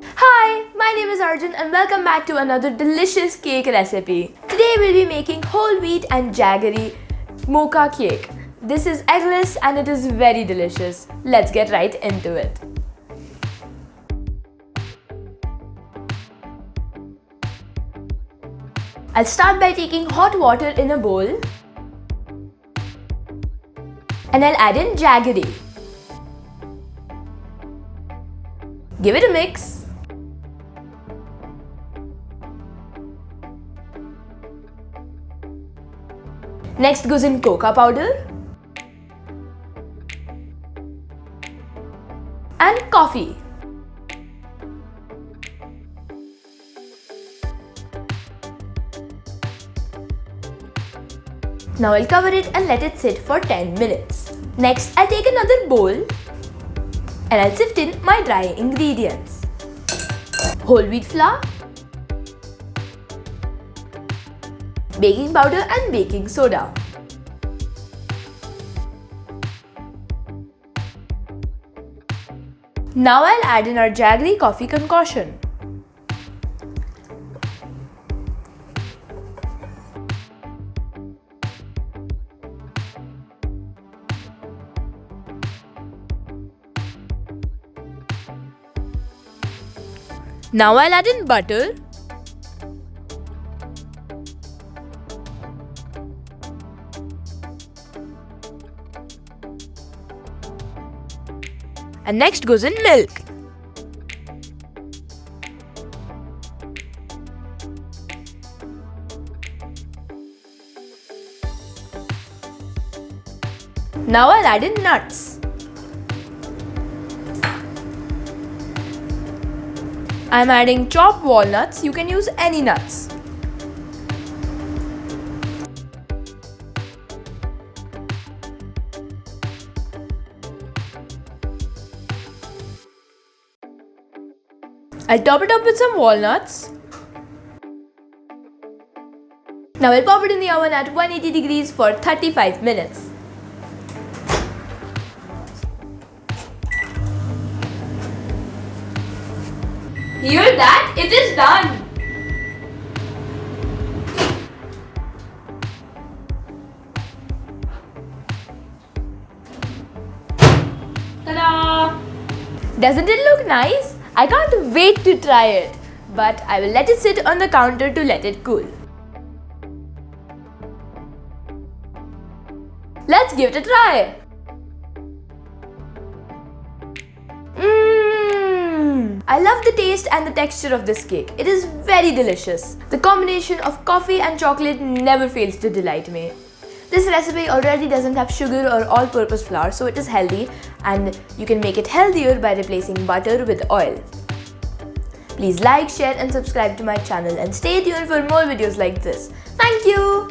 Hi, my name is Arjun and welcome back to another delicious cake recipe. Today we'll be making whole wheat and jaggery mocha cake. This is eggless and it is very delicious. Let's get right into it. I'll start by taking hot water in a bowl and I'll add in jaggery. Give it a mix. Next goes in cocoa powder and coffee. Now I'll cover it and let it sit for 10 minutes. Next, I'll take another bowl and I'll sift in my dry ingredients. Whole wheat flour, baking powder and baking soda. Now I'll add in our jaggery coffee concoction. Now I'll add in butter, and next goes in milk. Now I'll add in nuts. I'm adding chopped walnuts. You can use any nuts. I'll top it up with some walnuts. Now I'll pop it in the oven at 180 degrees for 35 minutes. Hear that? It is done! Ta-da! Doesn't it look nice? I can't wait to try it, but I will let it sit on the counter to let it cool. Let's give it a try. I love the taste and the texture of this cake. It is very delicious. The combination of coffee and chocolate never fails to delight me. This recipe already doesn't have sugar or all-purpose flour, so it is healthy and you can make it healthier by replacing butter with oil. Please like, share and subscribe to my channel and stay tuned for more videos like this. Thank you!